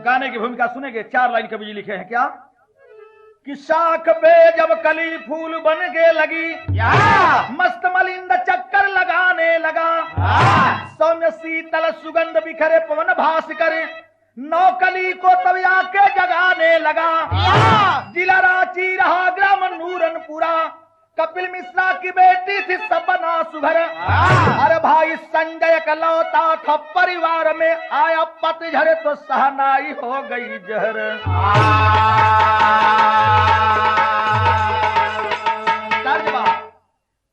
गाने की भूमिका सुनेंगे। 4 लाइन कवि जी लिखे हैं क्या कि शाख पे जब कली फूल बन के लगी मस्त मलिंद चक्कर लगाने लगा सौम्य शीतल सुगंध बिखरे पवन भास करे नौकली को तब आके जगाने लगा जिला रांची रहा ग्राम नूरनपुरा कपिल मिश्रा की बेटी थी सपना सुघर अरे भाई संजय का लौता था परिवार में आया पतझड़ तो सहनाई हो गई जहर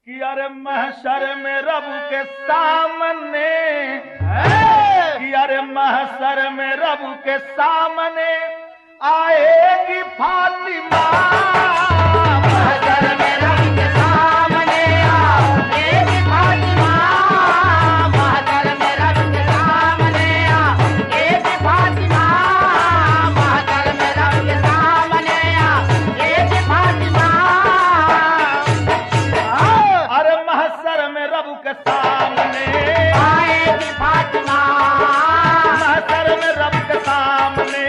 कि अरे महशर में रब के सामने कि अरे महशर में रब के सामने आएगी फातिमा महशर में रब के सामने आएगी फातिमा महशर में रब के सामने आएगी फातिमा महशर में रब के सामने आएगी फातिमा अरे महशर में रब के सामने आएगी फातिमा महशर में रब के सामने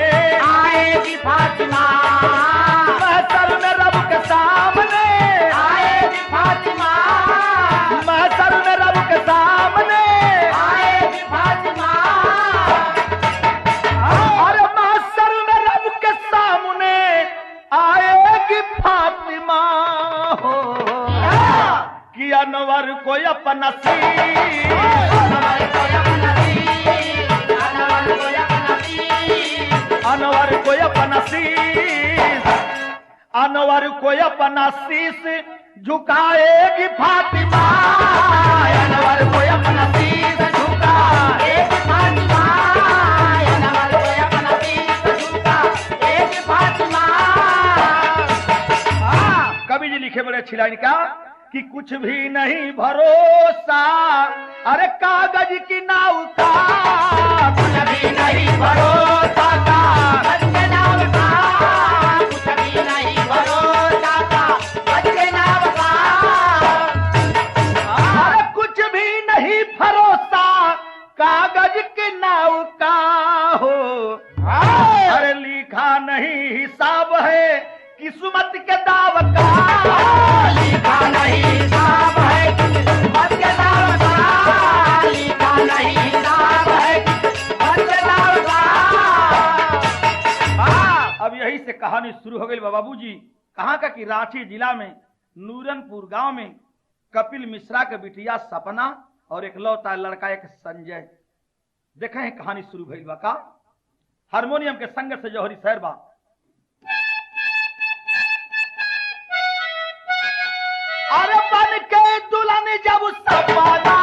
आएगी फातिमा महशर में रब के सामने आएगी फातिमा महशर में रब के सामने आएगी फातिमा अरे महशर में रब के सामने आएगी फातिमा हो कि अनवर को अपना अनवर को अपना शीश अनवर को अपना शीश झुकाएगी फातिमा अनवर को अपना शीश झुकाएगी फातिमा अनवर को अपना शीश झुकाएगी फातिमा कवि जी लिखे बड़े अच्छी लाइन का कि कुछ भी नहीं भरोसा अरे कागज की नाव का कुछ भी नहीं भरोसा कागज के नाव का कुछ भी नहीं भरोसा कागज के नाव का अरे कुछ भी नहीं भरोसा कागज के नाव का हो अरे लिखा नहीं हिसाब है किस्मत के दाव का लिखा नहीं हिसाब है किस्मत के दाव का लिखा नहीं हिसाब है किस्मत के दाव का अब यही से कहानी शुरू हो गई बाबूजी कहाँ का कि रांची जिला में नूरनपुर गांव में कपिल मिश्रा के बिटिया सपना और एक लौता लड़का एक संजय देखे हैं कहानी शुरू भइल बा का हारमोनियम के संग से जौहरी शहर बा अरे बन के दुल्हन जब सपना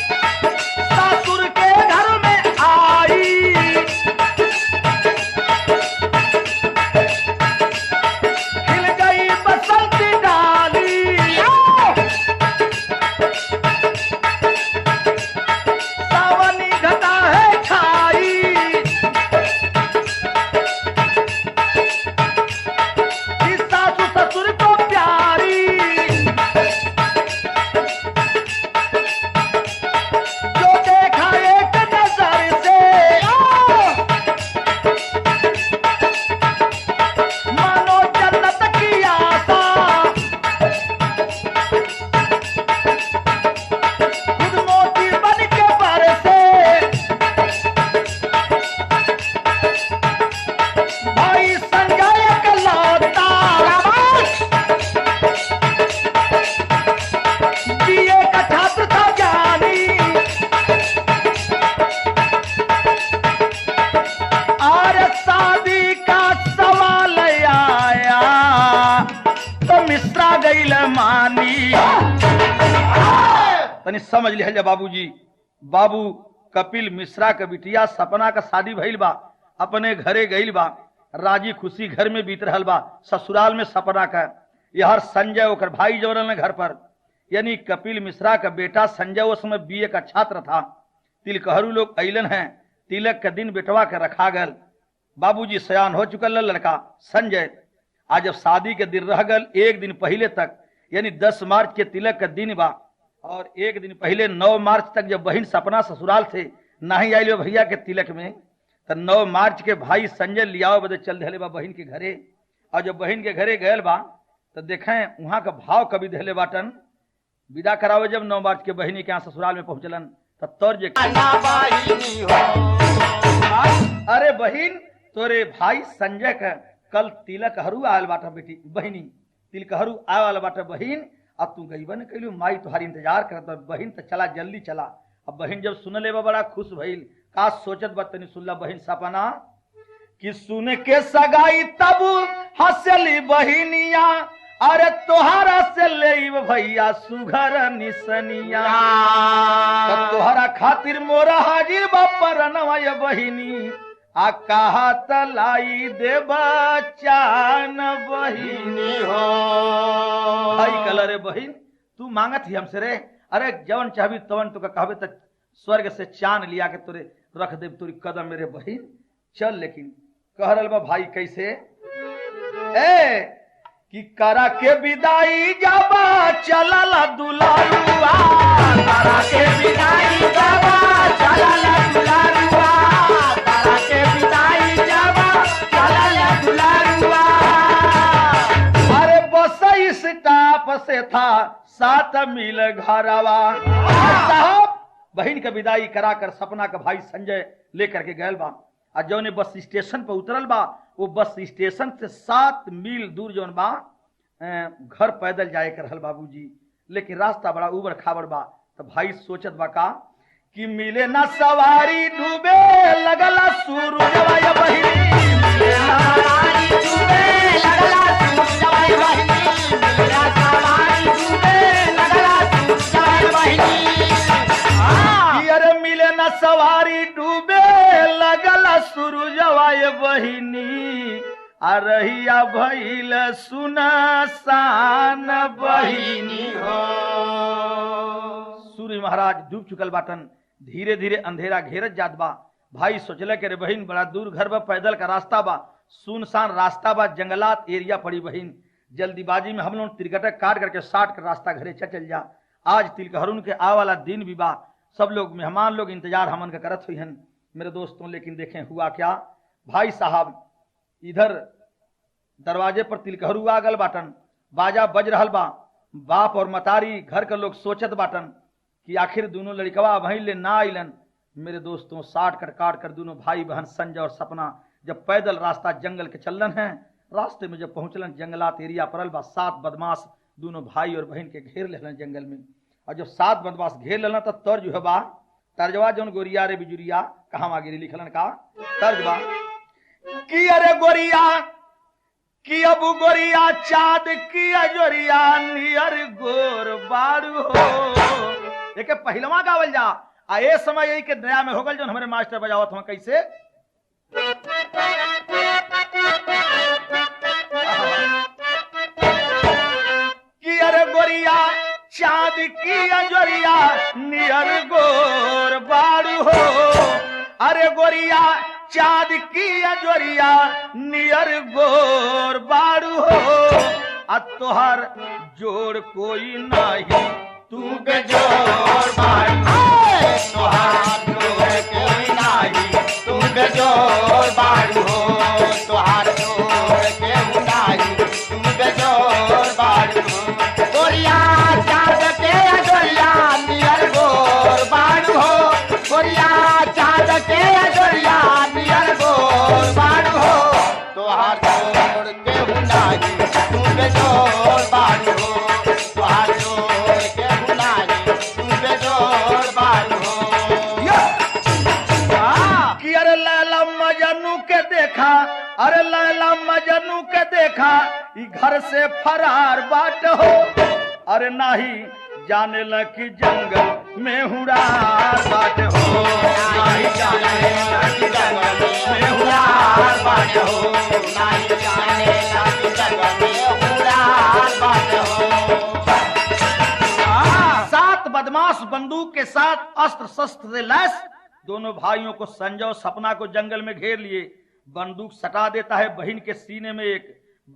ससुर के घर में आई खिल गई बसंती डाली सावनी घटा है छाई तनी समझ लिया बाबूजी बाबू कपिल मिश्रा के बिटिया सपना का शादी भइल बा अपने घरे गइल बा राजी खुशी घर में बीत रहल बा ससुराल में सपना का यहर संजय ओकर भाई जवरन घर पर यानी कपिल मिश्रा का बेटा संजय उस समय बीए का छात्र था तिलकहरू लोग अइलन हैं। तिलक के दिन बेटवा के रखा गल। बाबूजी सयान हो चुकल लड़का संजय। आज जब शादी के दिन रह गल, एक दिन पहले तक यानी 10 मार्च के तिलक का दिन बा, और एक दिन पहले 9 मार्च तक जब बहन सपना ससुराल से नहीं आई भैया के तिलक में, तो 9 मार्च के भाई संजय लियाओ बदे चल धले बा बहन के घरे। और जब बहन के घरे गयल बा तो देखें वहां का भाव कभी धले बाटन। विदा करावे जब 9 मार्च के बहनी के यहाँ ससुराल में पहुंचलन तब तौर जे अरे बहन तोरे भाई संजय का कल तिलक हरू आयल बाटा बेटी बहनी तिलकहरू आए वाला बाटा बहन। अब तू गईबन कैलू माई तुम्हारी इंतजार करत बहन तो चला जल्दी चला। अब बहन जब सुन ले बड़ा खुश भइल। का सोचत बा तनी सुनला बहन सपना कि सुन के सगाई तब हंसली बहनिया, अरे तोहरा से ले भैया सुघर निसनिया, तोहरा खातिर मोरा हाजिर बापर नवाय बहिनी, आ कहा तलाई दे बचान बहिनी हो। भाई कलर रे बहिन तू मांगत ही हमसे रे, अरे जवन चाहबी तवन तो कहबे त स्वर्ग से चान लिया के तोरे रख दे तोरी कदम मेरे बहिन। चल लेकिन कह रहल बा भाई कैसे ए कि करा के विदाई जाबा चलल दुलारुआ, करा के विदाई जाबा चलल दुलारुआ, करा के विदाई जाबा चलल दुलारुआ। अरे बस स्टाफ से था 7 मील घरवा। साहब बहन के विदाई कराकर सपना का भाई संजय लेकर के गयल बा। और जौन बस स्टेशन पर उतरल बा वो बस स्टेशन से 7 मील दूर जौन बा घर पैदल जाए कर रहल बाबूजी, लेकिन रास्ता बड़ा उबड़ खाबड़ बा। तो भाई सोचत बा का कि मिले ना सवारी डूबे लगला सूरजवा या बहिनी, मिले ना सवारी डूबे लगला सूरजवा या बहिनी, मिले ना सवारी डूबे लगला सूरजवा या बहिनी। अरे मिले ना सवारी डूबे लगला सूरजवा या बहिनी, अरहिया भइल सुनसान बहिनी हो। सूर्य महाराज डूब चुकल बाटन। धीरे धीरे अंधेरा घेरत जात बा। भाई सोचले के रे बहिन बड़ा दूर घर बा, पैदल का रास्ता बा, सुनसान रास्ता बा, जंगलात एरिया पड़ी बहिन। जल्दीबाजी में हम लोग तिरकटक काट करके 60 का रास्ता घरे चल जा। आज तिलकहरुन के आ वाला दिन भी बा। सब लोग मेहमान लोग इंतजार हमन का करत हुई हन मेरे दोस्तों। लेकिन देखें हुआ क्या, भाई साहब इधर दरवाजे पर तिलकहरू आ गल बाटन, बाजा बज रहल बा। बाप और मतारी घर के लोग सोचत बाटन कि आखिर दोनों लड़कवा वहीं ले ना आइलन। मेरे दोस्तों 60 काट कर दोनों भाई बहन संजय और सपना जब पैदल रास्ता जंगल के चलन है, रास्ते में जब पहुंचलन जंगलात एरिया परल बा। 7 बदमाश दोनों भाई और बहन के घेर लेलन जंगल में। और जब 7 बदमाश घेर लेलन तो तर्ज जो है बा तर्जवा जौन गोरिया रे बिजुरिया कहाँ गिरी लिखलन का तर्जवा कि अरे गोरिया कि अब गोरिया चाँद की अजोरिया नियर गोर बारू हो। एक पहलवा गावल जा आ ए समय यही के नया में हो गल जो हमारे मास्टर बजावत हम कैसे कि अरे गोरिया चाँद की अजोरिया नियर गोर बारू हो। अरे गोरिया चाँद की अजोरिया नियर गोर बारू हो। आ तोहर जोड़ कोई नहीं तू बेजोर बारू हो। तोहर जोड़ कोई नहीं तू बेजोर बारू हो। तोहर जोड़ कोई नहीं तू बेजोर बारू हो। गोरिया चाँद के अजोरिया नियर गोर बारू हो। गोरिया चाँद के अजोरिया नियर गोर बारू हो। तोहार जोड़ के हुनाई तू बेजोर बारू हो। तोहार जोड़ के हुनाई तू बेजोर बारू हो। कि अरे लैला मजनू के देखा, अरे लैला मजनू के देखा ई घर से फरार बाट हो। अरे नाही जाने लगी जंगल में हुड़ार बाट हो। नहीं जाने लगी जंगल में हुड़ार बाट हो। नहीं जाने लगी जंगल में हुड़ार बाट हो। 7 बदमाश बंदूक के साथ अस्त्र शस्त्र से लैस दोनों भाइयों को संजय और सपना को जंगल में घेर लिए, बंदूक सटा देता है बहन के सीने में एक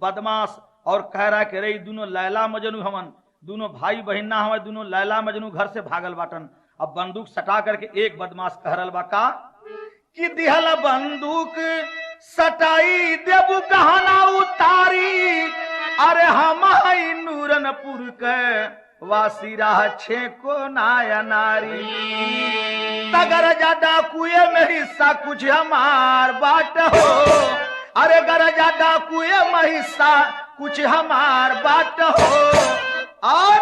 बदमाश और कह रहा है कि रे दोनों लैला मजनू हमन, दोनों भाई बहन ना हमें, दोनों लैला मजनू घर से भागल बाटन। अब बंदूक सटा करके एक बदमाश कह रहा बा का कि दिहल बंदूक सटाई देबू गहना उतारी, अरे हम नूरनपुर के वासी राह छे को नाया नारी, तगर ज्यादा कुए में हिस्सा कुछ हमार बाट हो, अरे गर ज्यादा कुए में हिस्सा कुछ हमार बाट हो, और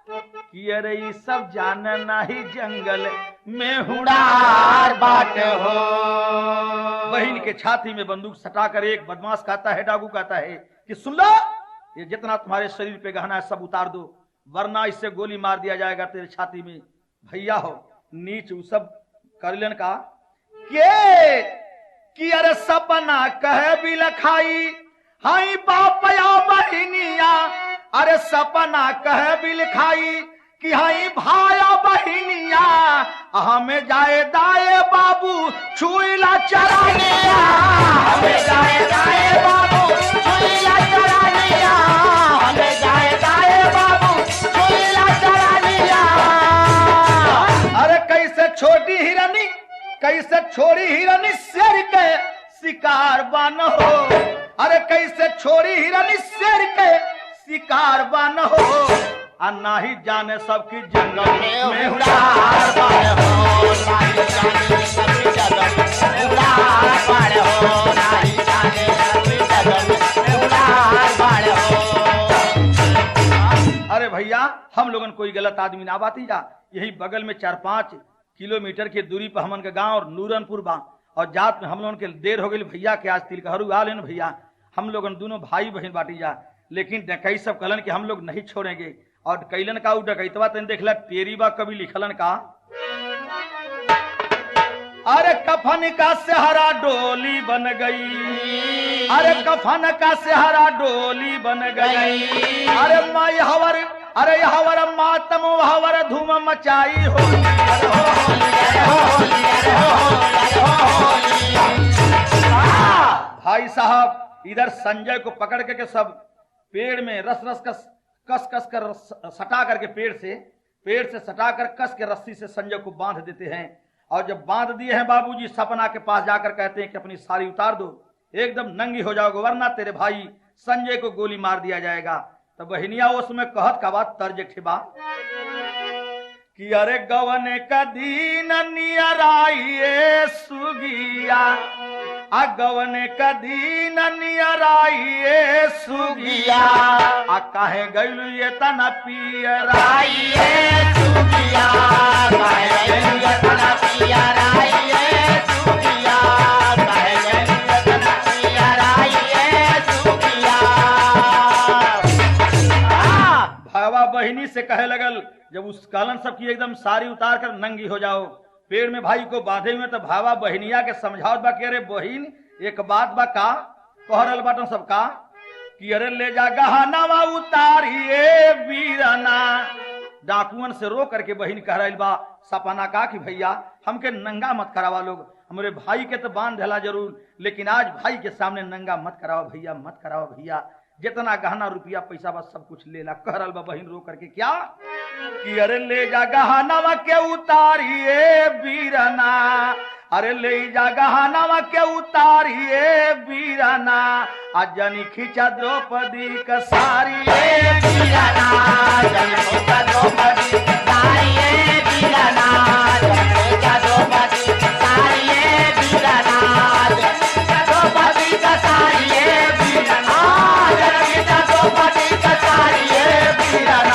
कि अरे ये सब जान नहीं जंगल में हुड़ार बाट हो। बहन के छाती में बंदूक सटाकर एक बदमाश कहता है, डाकू कहता है कि सुन लो, ये जितना तुम्हारे शरीर पे गहना है सब उतार दो, वरना इससे गोली मार दिया जाएगा तेरे छाती में। भैया हो नीच उ सब कर लेन का के कि अरे सपना कहे भी लखाई हाई बापया बहिनिया, अरे सपना कहे भी लिखाई कि हाई भाया बहिनिया, हमें जाए दाए बाबू छुईला चरानिया, हमें जाए दाए बाबू छुईला चरानिया, हमें जाए दाए बाबू छुईला चरानिया। अरे कैसे छोटी हिरनी, कैसे छोड़ी हिरनी शेर के शिकार बन हो, अरे कैसे छोड़ी हिरनी शेर के शिकार बन हो, ना ही जाने सबकी जंगल में उड़ार बन हो, ना ही जाने सबकी जंगल में उड़ार बन हो, ना ही जाने सबकी जंगल में उड़ार बन हो। अरे भैया हम लोगन कोई गलत आदमी ना बाती जा, यही बगल में 4-5 किलोमीटर की दूरी पर हमन का गांव और नूरनपुर बा, और जात में हम लोगन के देर हो गई भैया के आज तिलकहरू आ लेन भैया, हम लोगन दोनों भाई बहन बाटी जा, लेकिन डकई सब कहलन कि हम लोग नहीं छोड़ेंगे। और कैलन का डकैतवा तेन देखला तेरी बा कभी लिखलन का अरे कफन का सेहरा डोली बन गई, अरे कफन का सेहरा डोली बन गई, अरे माई हवर, अरे हवर मातम हवर धूम मचाई हो, भाई साहब इधर संजय को पकड़ के सब पेड़ में रस रस कस कस कर सटा करके पेड़ से सटा कर कस के रस्सी से संजय को बांध देते हैं। और जब बांध दिए हैं बाबूजी सपना के पास जाकर कहते हैं कि अपनी साड़ी उतार दो, एकदम नंगी हो जाओगे वरना तेरे भाई संजय को गोली मार दिया जाएगा। तो बहनिया उसमें कहत का बात तर्ज ठिबा कि अरे गवने का दीन नियराइए सुगिया, गवने का दीन नियराइए सुगिया, काहे गइलू ये तना पियराइए सुगिया, काहे गइलू ये तना पियराइए सुगिया, काहे गइलू ये तना पियराइए सुगिया। भावा बहिनी से कहे लगल जब उस कालन सब की एकदम सारी उतार कर नंगी हो जाओ, पेड़ में भाई को बांधे हुए, तो भावा बहनिया के समझावत बा कि अरे बहिन एक बात बा का कहरल बाटन सब का कि अरे ले जा गहनावा उतारिए वीरना। डाकुअन से रो करके बहिन कह रही बा सपना का कि भैया हमके नंगा मत करावा, लोग हमारे भाई के तो बांध देला जरूर, लेकिन आज भाई के सामने नंगा मत करावा भैया, मत करावा भैया, जितना गहना रुपया पैसा बस सब कुछ लेला। कह रहा बा बहिन रो करके क्या कि अरे ले जा गहनावा के उतारिए वीरना, अरे ले जा गहनावा के उतारिए वीरना, अजनी खींचा द्रौपदी का सारी वीरना, जनी खींचा द्रौपदी का सारी वीरना, जनी खींचा द्रौपदी का सारी वीरना, जनी खींचा द्रौपदी का सारी वीरना, जनी खींचा द्रौपदी का सारी वीरना,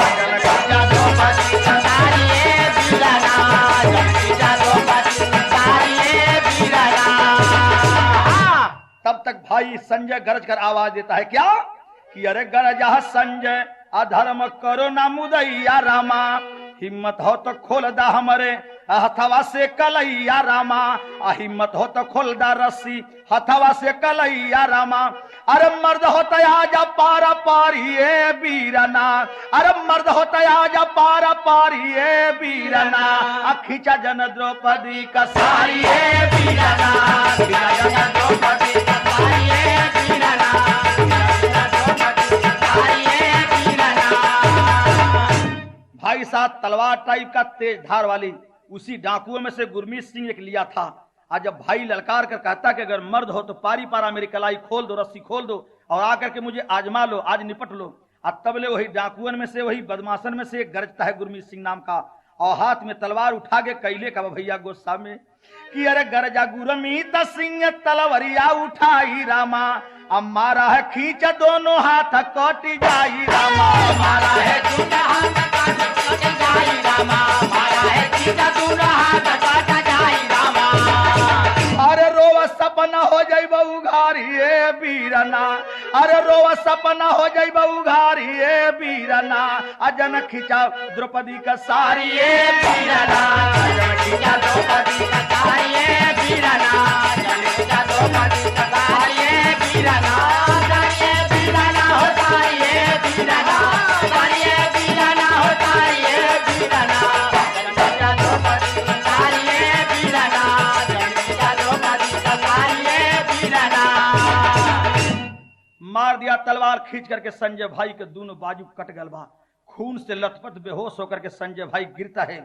जनी खींचा द्रौपदी का सारी वीरना, जनी खींचा द्रौपदी का सारी वीरना। तब तक भाई संजय गरज कर आवाज देता है क्या कि अरे गरजा संजय अधर्म करो ना मुदैया रामा, हिम्मत हो तो खोल दा हमरे हथवा से कलैया रामा, हिम्मत हो तो खोल दा रस्सी हथवा से कलैया रामा। अरे मर्द होता आजा पारा पारी ए बीरना, अरे मर्द होता आजा पारा पारी ए बीरना, खींचा जन द्रौपदी का सारी ए बीरना, खींचा जन द्रौपदी का सारी ए बीरना, भाई साहब तलवार टाइप का तेज धार वाली उसी डाकुओं में से गुरमीत सिंह एक लिया था। आज जब भाई ललकार कर कहता कि अगर मर्द हो तो पारी पारा मेरी कलाई खोल दो, रस्सी खोल दो और आकर के मुझे आजमा लो, आज निपट लो। अब तबले वही डाकुअन में से वही बदमाशन में से एक गरजता है गुरमीत सिंह नाम का, और हाथ में तलवार उठा के कैले का भैया गोस्सा में कि अरे गरजा गुरमीत सिंह तलवरिया उठाई रामा, अब मारा है खींच दोनों हाथ कट जाई रामा, मारा है खींच हाथ कट जाई रामा, मारा है खींच दोनों हाथ कट जाई रामा। अरे रोवा सपना हो जाई बहू घारी ए बीरना, अरे रोवा सपना हो जाई बहू घारी ए बीरना, अजन खींचा द्रौपदी का सारी ए बीरना, अजन खींचा द्रौपदी का सारी ए बीरना, अजन खींचा द्रौपदी का सारी ए बीरना, सारी ए बीरना हो सारी ए बीरना, सारी ए बीरना हो सारी ए बीरना, अजन खींचा द्रौपदी का सारी ए बीरना, अजन खींचा द्रौपदी का सारी ए बीरना। मार दिया तलवार खींच करके संजय भाई के दोनों बाजू कट गलबा, खून से लथपथ बेहोश होकर के संजय भाई गिरता है।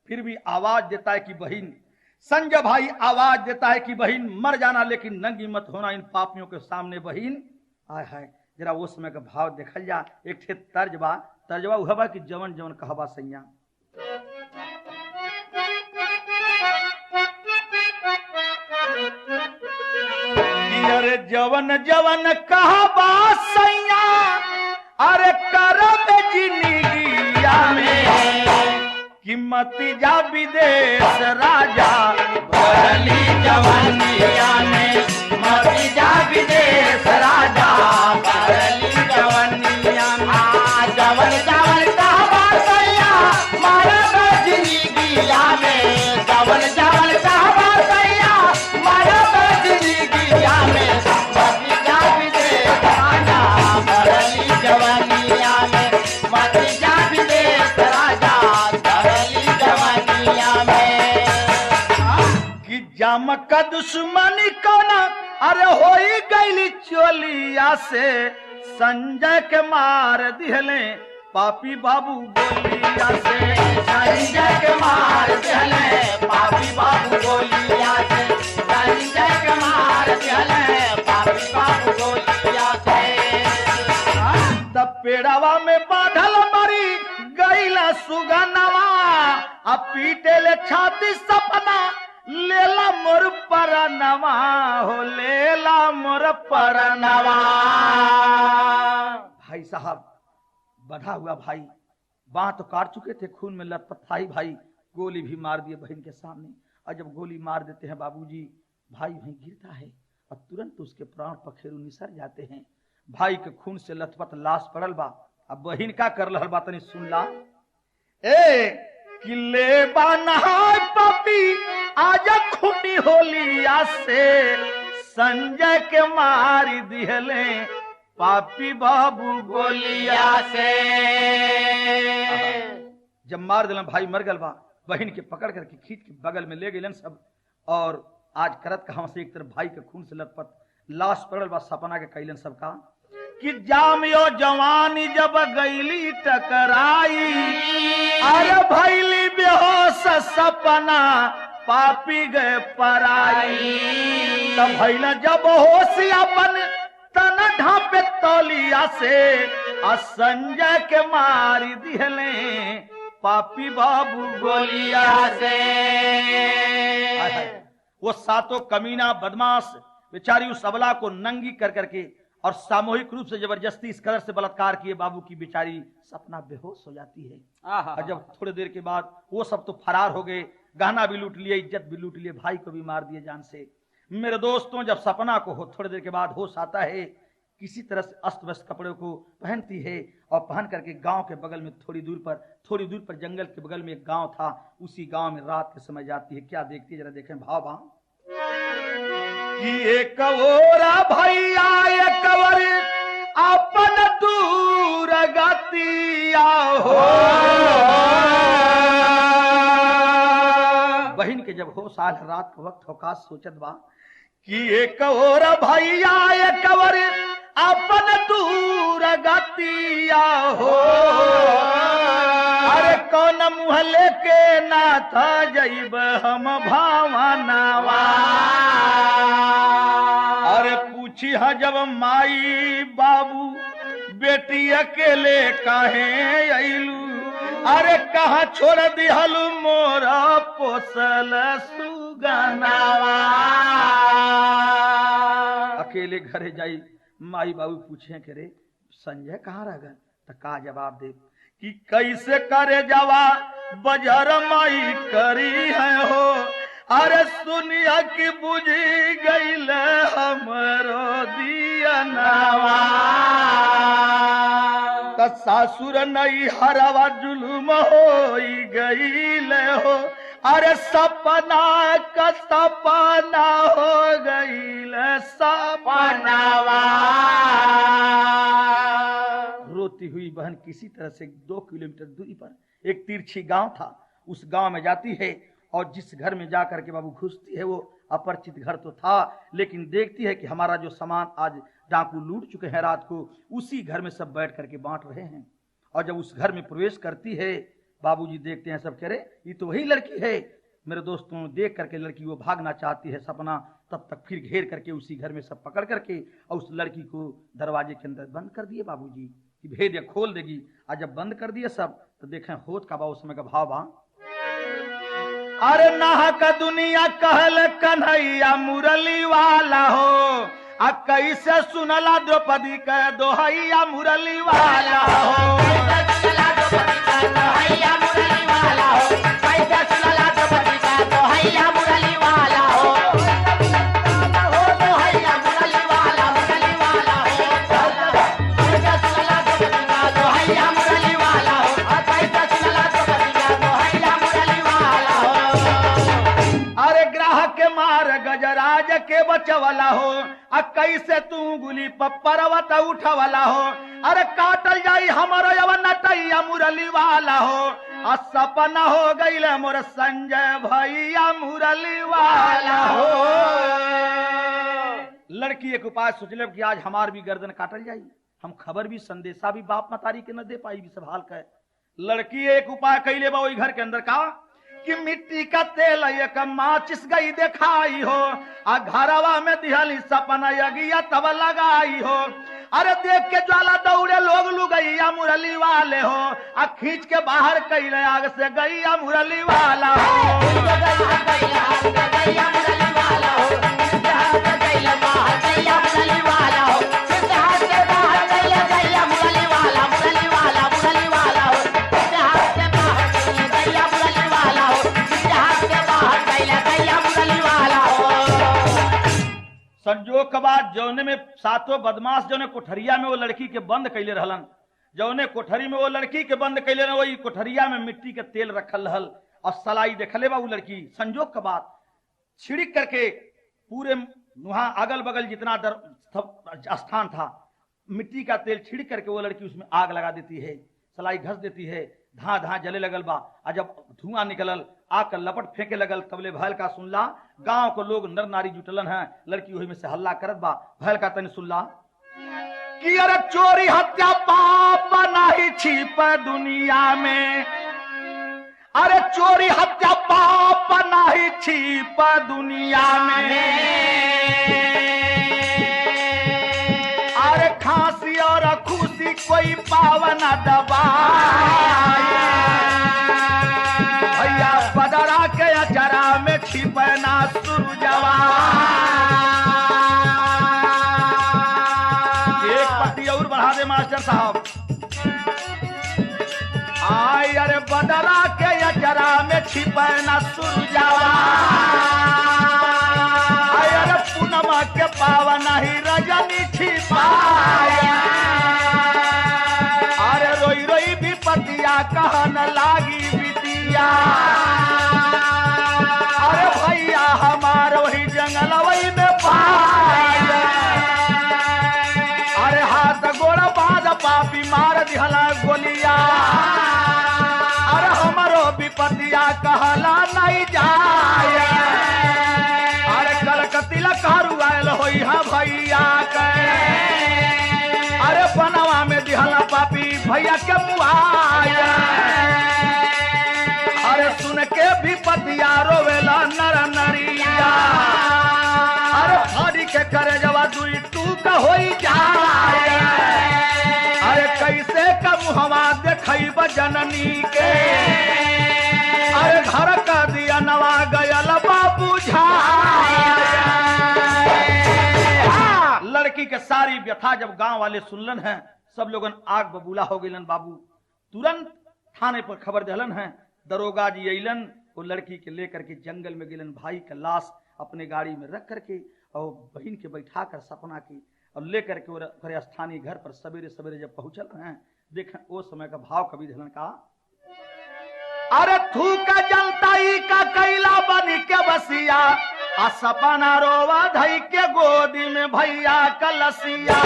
फिर भी आवाज देता है कि बहन, संजय भाई आवाज देता है कि बहन मर जाना लेकिन नंगी मत होना इन पापियों के सामने बहन। आय हाय जरा वो समय का भाव देखल जा, एक ठे तर्जबा उहबा कि जवन जवन कहबा सैया। अरे जवन जवन कहबा सैया, अरे करब जिंदगिया में कीमत जा विदेश राजा, बदली जवानिया में मती जा विदेश राजा, बदली जवानिया में जवन जवन कहबा सैया, मरब जिंदगिया में जवन जवन कहबा सैया, मरब जिंदगिया में मती जा विदेश राजा, बदली जवानिया में मती जा विदेश राजा, बदली जवानिया में कि जाम का दुश्मनी कोना अरे होई गईली चोलिया से, संजय के मार दिहले पापी बाबू गोलिया से, संजय के मार दिहले पापी बाबू गोलिया से, संजय के मार दिहले पापी बाबू गोलिया से। तब पेड़ावा में बांधल मरी गईला सुगनवा, अब पीटे ले छाती सपना लेला मोर परनवा, हो लेला मोर परनवा। भाई साहब बढ़ा हुआ भाई, बांह तो काट चुके थे, खून में लथपथ था ही भाई, गोली भी मार दिए बहन के सामने। और जब गोली मार देते हैं बाबूजी, भाई वहीं गिरता है और तुरंत उसके प्राण पखेरु निसर जाते हैं। भाई के खून से लथपथ लाश पड़ल बा। अब बहन का कर लहल बा तनी सुन ला। ए किले बानहाय पापी आज खूनी होलिया से, संजय के मारी दिहले पापी बाबू गोलिया से। जब मार दिलन भाई मर गल बा, बहन के पकड़ करके खींच के बगल में ले गए सब। और आज करत कहां से एक तरफ भाई के खून से लथपथ लाश पड़ल बा, सपना के कैलन सबका कि जामियो जवानी जब गईली टकराई, अरे भैली बेहोश सपना पापी गए पराई। तब भैल जब होश अपन तन ढापे तौलिया से, आ संजय के मारी दिहले पापी बाबू गोलिया से। वो सातों कमीना बदमाश बेचारी उस अबला को नंगी कर करके और सामूहिक रूप से जबरदस्ती इस कदर से बलात्कार किए, बाबू की बेचारी सपना बेहोश हो जाती है। और जब थोड़ी देर के बाद वो सब तो फरार हो गए, गहना भी लूट लिए, इज्जत भी लूट लिए, भाई को भी मार दिए जान से। मेरे दोस्तों जब सपना को थोड़ी देर के बाद होश आता है किसी तरह से अस्त व्यस्त कपड़ों को पहनती है और पहन करके गांव के बगल में थोड़ी दूर पर जंगल के बगल में एक गांव था, उसी गांव में रात के समय जाती है। क्या देखती है जरा देखें भाव कि एक ओरा भैया एक वर अपन दूर गतिया हो। बहन के जब हो साल रात का वक्त होका सोचत बा कि एक और भैया एक वर अपन दूर गतिया हो। अरे कौन मुँह लेके ना था जैब हम भावनावा। अरे पूछी हा जब माई बाबू बेटी अकेले काहे अइलू। अरे कहाँ छोड़ दिहलू मोरा पोसल सुगनावा। अकेले घरे जाई माई बाबू पूछे के रे संजय कहाँ रह गए, तो का जवाब दे कि कैसे करे जवा बजर माई करी है हो। अरे सुनिया कि बुझी गईल हमरो दियनावा। त सासुर नहीं हरवा जुलुम हो गईल हो। अरे सपना का सपना हो गईल सपनावा। रोती हुई बहन किसी तरह से 2 किलोमीटर दूरी पर एक तिरछी गांव था, उस गांव में जाती है और जिस घर में जाकर के बाबू घुसती है वो अपरिचित घर तो था, लेकिन देखती है कि हमारा जो सामान आज डाकू लूट चुके हैं रात को, उसी घर में सब बैठ करके बांट रहे हैं। और जब उस घर में प्रवेश करती है बाबूजी देखते हैं, सब कह रहे ये तो वही लड़की है। मेरे दोस्तों देख करके लड़की वो भागना चाहती है सपना, तब तक फिर घेर करके उसी घर में सब पकड़ करके और उस लड़की को दरवाजे के अंदर बंद कर दिए बाबूजी कि भेद या खोल देगी। और जब बंद कर दिए सब तो देखें होत का बा उस समय का भाव बा। अरे नाहक दुनिया कहल कन्हैया मुरली वाला हो। आ कैसे सुनला द्रौपदी के दोहैया मुरली वाला हो। गजराज के बचवाला हो। आ कैसे तू गुली पर्वत उठवाला हो। अरे काटल जाई हमारा नटैया मुरली वाला हो। आ सपना हो गईल मोर संजय भैया मुरली वाला हो। लड़की एक उपाय सोचले कि आज हमार भी गर्दन काटल जाई, हम खबर भी संदेशा भी बाप मतारी के न दे पाई भी संभाल कर। लड़की एक उपाय कैले बा वही घर के अंदर का कि मिट्टी का तेल एक माचिस गई दिखाई हो। आ घरवा में दिहली सपना यगिया तब लगाई हो। अरे देख के ज्वाला दौड़े लोग लुगैया मुरली वाले हो। आ खींच के बाहर कैले आग से गैया मुरली वाला हो। संजोग के बाद जौने में सातों बदमाश जौने कोठरिया में वो लड़की के बंद कैले रहलन, जौने कोठरी में वो लड़की के बंद कैले रह वही कोठरिया में मिट्टी के तेल रखल रहल और सलाई देखले बा वो लड़की। संजोग के बाद छिड़क करके पूरे वहां अगल बगल जितना स्थान था मिट्टी का तेल छिड़क करके वो लड़की उसमें आग लगा देती है, सलाई घस देती है, धा धा जले लगल बा। और जब धुआं निकलल आग का लपट फेंके लगल तबले भैल का सुनला गांव को लोग नर नारी जुटलन है। लड़की वही में से हल्ला करत बा। भैल का तनी सुनला कि अरे चोरी हत्या पाप नहीं छिप दुनिया में। अरे चोरी हत्या पाप नहीं छिप दुनिया में। अरे खांसी और खुशी कोई पावन दबाए। भैया बदरा के अचरा में छिपना सुरजवा। एक पट्टी और बढ़ा दे मास्टर साहब। आई अरे बदरा के अचरा में छिपना सुरजवा। अरे पूनमा के पावन ही रजनी छिपा। करे जवा दुई टूक होई जाए अरे कैसे का मुहवा देखब जननी के अरे घर का दिया नवा गयल बाबू लड़की के सारी व्यथा जब गांव वाले सुनलन हैं सब लोगन आग बबूला हो गइलन बाबू तुरंत थाने पर खबर देलन हैं दरोगा जी अइलन वो लड़की के लेकर के जंगल में गिलन भाई का लाश अपने गाड़ी में रख करके और बहन के बैठा कर सपना की और लेकर के वो स्थानीय घर पर सवेरे सवेरे जब पहुंचल हैं देख वो समय का भाव कवि धलन का अरे थूका जलताई का कैला बनी के बसिया आ सपना रोवा धई के गोदी में भैया कलसिया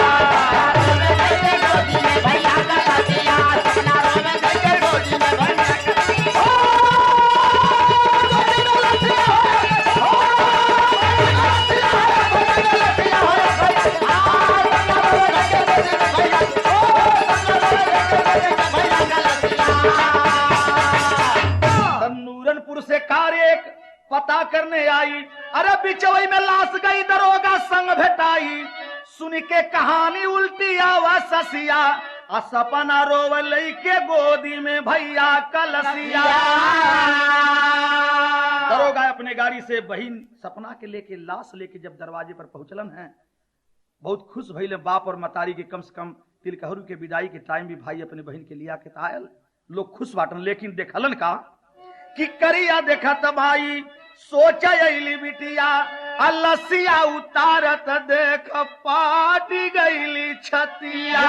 नूरनपुर से कार एक पता करने आई अरे बिचवई में लाश गई दरोगा संग भेटाई सुन के कहानी उल्टी आवा ससिया आ सपना रोवल के गोदी में भैया कलसिया दरोगा अपने गाड़ी से बहन सपना के लेके लाश लेके जब दरवाजे पर पहुंचलन है बहुत खुश भइले बाप और मतारी के कम से कम तिलकहरू के विदाई के टाइम भी भाई अपने बहन के लिया के तायल लोग खुश बाटन लेकिन देखलन का कि करिया देखत भाई सोचा अली बिटिया अलसिया उतारत देख पाटी गईली छतिया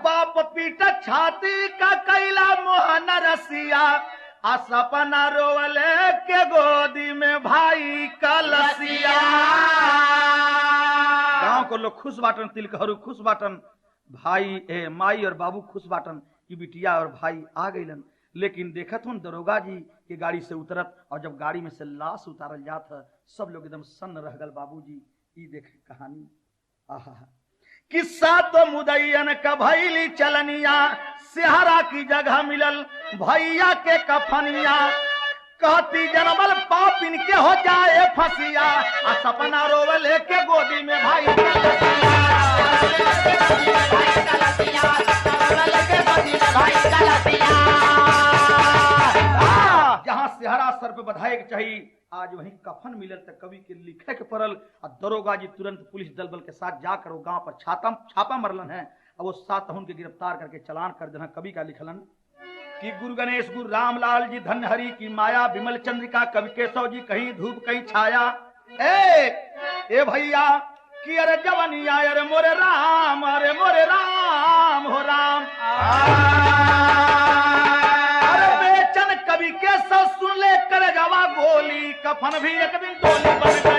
बाप पीट छाती का कैला मोहन रसिया आ सपना रोवले के गोदी में भाई कलसिया गांव को लोग खुश बाटन तिलकहरू खुश बाटन भाई माई और बाबू खुश बाटन की बिटिया और भाई आ गईलन लेकिन देखत हूं दरोगा जी के गाड़ी से उतरत और जब गाड़ी में से लाश उतारल जात है सब लोग एकदम सन्न रह गल बाबूजी ई देखे कहानी आहा किस्सा तो मुदैयन का भैली चलनिया सेहरा की जगह मिलल भैया के कफनिया कहती जनमल पाप इनके हो जाए फसिया आ सपना रोवल के गोदी में भाई जहां सेहरा सर पे बधाए के चाहिए आज वहीं कफन मिलल तो कवि के लिखे के पड़ल और दरोगा जी तुरंत पुलिस दल बल के साथ जाकर वो गांव पर छापा मरलन है और वो 7 के गिरफ्तार करके चलान कर देना कवि का लिखलन कि गुरु गणेश गुरु रामलाल जी धन्य हरि की माया विमल चंद्रिका कवि केशव जी कहीं धूप कहीं छाया ए भैया कि अरे जवनिया अरे मोरे राम हो राम अरे बेचन कवि केशव सुन ले कर गवा गोली कफन भी एक दिन टोली बन गई